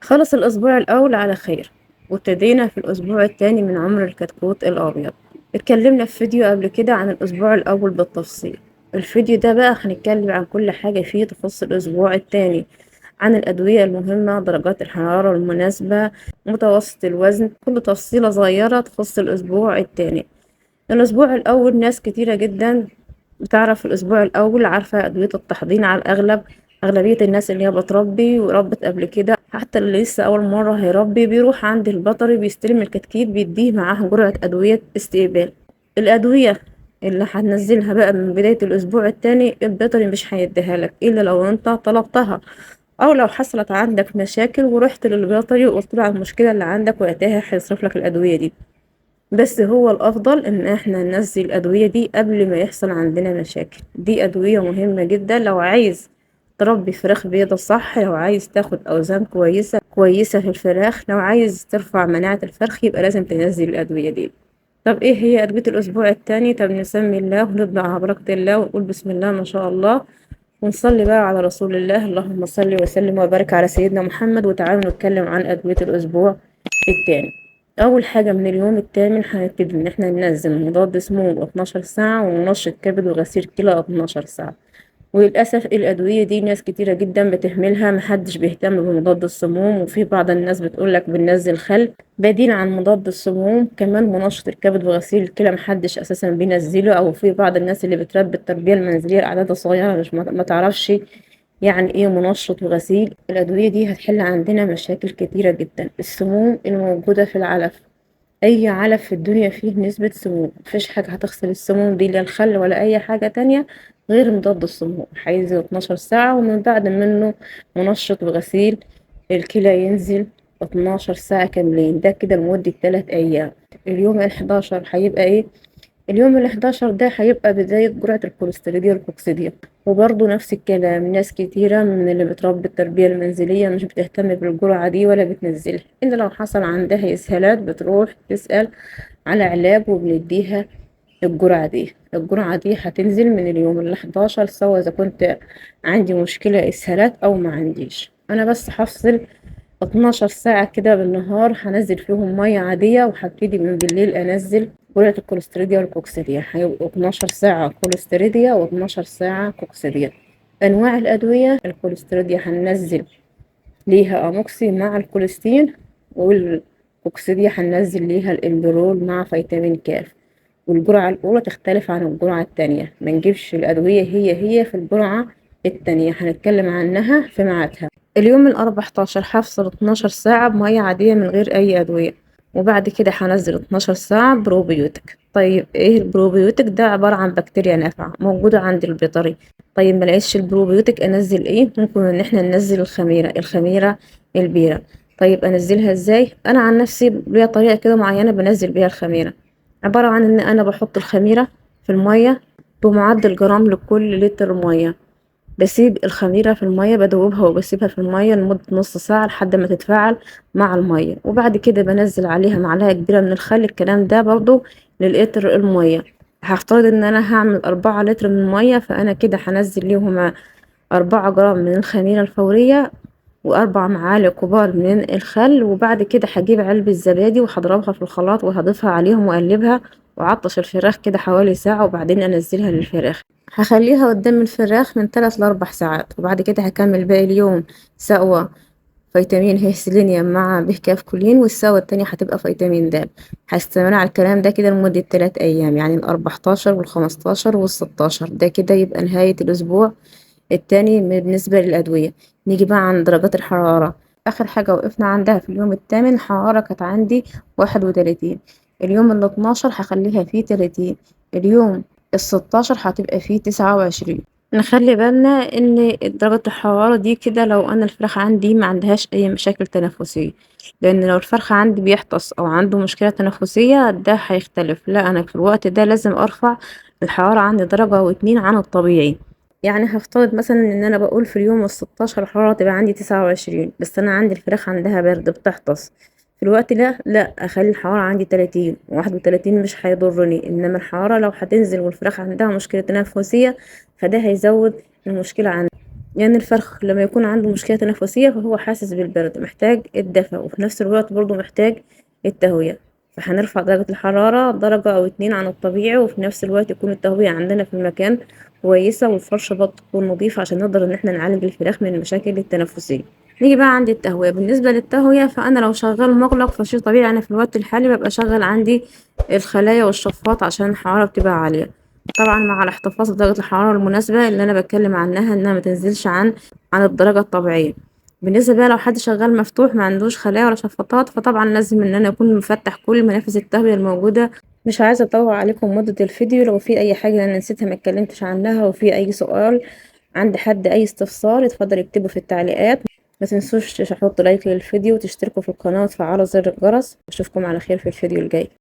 خلص الأسبوع الأول على خير، وابتدينا في الأسبوع التاني من عمر الكتكوت الأبيض. اتكلمنا في فيديو قبل كده عن الأسبوع الأول بالتفصيل. الفيديو ده بقى هنتكلم عن كل حاجة فيه تخص الأسبوع التاني، عن الأدوية المهمة، درجات الحرارة المناسبة، متوسط الوزن، كل تفصيلة صغيرة تخص الأسبوع التاني. الأسبوع الأول ناس كتيرة جدا بتعرف الأسبوع الأول، عارفة أدوية التحضير على الأغلب. أغلبية الناس اللي هي بتربي وربت قبل كده، حتى اللي لسه أول مرة هيربي، بيروح عند البيطري بيستلم الكتكيت، بيديه معاه جرعة أدوية استقبال. الأدوية اللي هتنزلها بقى من بداية الأسبوع التاني البيطري مش هيديها لك إلا لو أنت طلبتها، أو لو حصلت عندك مشاكل ورحت للبيطري وقلت له على المشكلة اللي عندك، وقتها هيصرف لك الأدوية دي. بس هو الأفضل إن احنا ننزل الأدوية دي قبل ما يحصل عندنا مشاكل. دي أدوية مهمة جدا لو عايز تربي فراخ بيضة صح، لو عايز تاخد أوزان كويسة في الفراخ، لو عايز ترفع مناعة الفرخ، يبقى لازم تنزل الأدوية دي. طب ايه هي أدوية الأسبوع التاني؟ طب نسمي الله ونبدأ على بركة الله ونقول بسم الله ما شاء الله، ونصلي بقى على رسول الله. اللهم صل وسلم وبارك على سيدنا محمد. وتعالوا نتكلم عن أدوية الأسبوع التاني. أول حاجة من اليوم التامن هنبتدي إن احنا ننزل مضاد سموم 12 ساعة، ومنشط كبد وغسيل كلى 12 ساعة. وللأسف الأدوية دي ناس كتيرة جدا بتهملها، محدش بيهتم بمضاد السموم، وفي بعض الناس بتقولك بننزل خل بديل عن مضاد السموم. كمان منشط الكبد وغسيل الكلى محدش أساسا بينزله، أو في بعض الناس اللي بتربي التربية المنزلية الأعداد الصغيرة مش ما تعرفش يعني ايه منشط وغسيل. الأدوية دي هتحل عندنا مشاكل كتيرة جدا. السموم الموجودة في العلف، اي علف في الدنيا فيه نسبة سموم، مفيش حاجة هتغسل السموم دي، لا الخل ولا اي حاجة تانية غير مضاد السموم. هينزل 12 ساعة، ومن بعد منه منشط وغسيل الكلى ينزل 12 ساعة كاملين، ده كده لمدة 3 ايام. اليوم ال11 هيبقى ايه؟ اليوم ال11 ده هيبقى بداية جرعة الكوليستيريديا الكوكسيديا. وبرضه نفس الكلام، ناس كتيرة من اللي بتربي التربية المنزلية مش بتهتم بالجرعة دي ولا بتنزلها، إلا لو حصل عندها إسهالات بتروح تسأل على علاج وبنديها الجرعة دي. الجرعة دي هتنزل من اليوم ال11، سواء إذا كنت عندي مشكلة إسهالات أو ما عنديش. أنا بس هفصل 12 ساعة كده بالنهار هنزل فيهم مية عادية، وهبتدي من بالليل أنزل جرعة الكوليستيريديا والكوكسيديا. هيبقوا 12 ساعة كوليستيريديا و12 ساعة كوكسيديا. أنواع الأدوية، الكوليستيريديا هننزل ليها أموكسي مع الكوليستين، والكوكسيديا هننزل ليها الإندرول مع فيتامين كاف. والجرعة الأولى تختلف عن الجرعة التانية، منجيبش الأدوية هي في الجرعة التانية، هنتكلم عنها في ميعادها. اليوم ال14 هفصل 12 ساعة بمية عادية من غير أي أدوية، وبعد كده هنزل 12 ساعة بروبيوتك. طيب ايه البروبيوتك ده؟ عبارة عن بكتيريا نافعة موجودة عند البيطري. طيب ملقيتش البروبيوتك انزل ايه؟ ممكن ان احنا ننزل الخميرة البيرة. طيب انزلها ازاي؟ انا عن نفسي ليا طريقة كده معينة بنزل بيها الخميرة. عبارة عن ان انا بحط الخميرة في المية بمعدل جرام لكل لتر مية. بسيب الخميرة في المية، بدوبها وبسيبها في المية لمدة نص ساعة لحد ما تتفاعل مع المية، وبعد كده بنزل عليها معلقة كبيرة من الخل. الكلام ده برضو للقطر المية. هفترض ان انا هعمل 4 لتر من المية، فانا كده هنزل ليهم 4 جرام من الخميرة الفورية، و4 معالق كبار من الخل. وبعد كده هجيب علبة زبادي وهضربها في الخلاط وهضيفها عليهم وأقلبها، وأعطش الفراخ كده حوالي ساعة، وبعدين أنزلها للفراخ. هخليها قدام الفراخ من 3 ل4 ساعات، وبعد كده هكمل باقي اليوم سقوة فيتامين ه سيلينيوم مع ب كاف كولين، والسقوة التانية هتبقى فيتامين د. هستمر على الكلام ده كده لمدة 3 أيام، يعني ال14 وال15 وال16. ده كده يبقى نهاية الأسبوع التاني بالنسبة للأدوية. نيجي بقى عند درجات الحرارة. آخر حاجة وقفنا عندها في اليوم الثامن الحرارة كانت عندي 31. اليوم ال12 هخليها فيه 30. اليوم ال16 هتبقى فيه 29. نخلي بالنا ان درجة الحرارة دي كده لو انا الفراخ عندي ما عندهاش اي مشاكل تنفسية، لان لو الفرخ عندي بيحتص او عنده مشكلة تنفسية ده هيختلف. لا، انا في الوقت ده لازم ارفع الحرارة عندي درجة و2 عن الطبيعي. يعني هفترض مثلا ان انا بقول في اليوم ال16 الحرارة تبقى عندي 29، بس انا عندي الفراخ عندها برد بتحتص. في الوقت ده لا، اخلي الحرارة عندي 30. 31 مش هيضرني، انما الحرارة لو هتنزل والفراخ عندها مشكلة تنفسية فده هيزود المشكلة عندي. يعني الفرخ لما يكون عنده مشكلة تنفسية فهو حاسس بالبرد، محتاج الدفا، وفي نفس الوقت برضه محتاج التهوية. فهنرفع درجة الحرارة درجة أو اتنين عن الطبيعي، وفي نفس الوقت يكون التهوية عندنا في المكان كويسة، والفرشة برضه تكون نضيفة عشان نقدر إن احنا نعالج الفراخ من المشاكل التنفسية. نيجي بقى عند التهوية. بالنسبة للتهوية فأنا لو شغال مغلق فشي طبيعي أنا في الوقت الحالي ببقى شغل عندي الخلايا والشفاط عشان الحرارة بتبقى عالية، طبعا مع الاحتفاظ بدرجة الحرارة المناسبة اللي أنا بتكلم عنها، إنها متنزلش عن الدرجة الطبيعية. بالنسبة بقى لو حد شغال مفتوح ما عندوش خلايا ولا شفاطات فطبعا لازم إن أنا أكون مفتح كل منافذ التهوية الموجودة. مش عايزة أطول عليكم مدة الفيديو، لو في أي حاجة أنا نسيتها ما اتكلمتش عنها وفي أي سؤال عند حد أي استفسار اتفضل اكتبه في التعليقات. ما تنسوش تحطوا لايك للفيديو وتشتركوا في القناة وتفعلوا زر الجرس. أشوفكم على خير في الفيديو الجاي.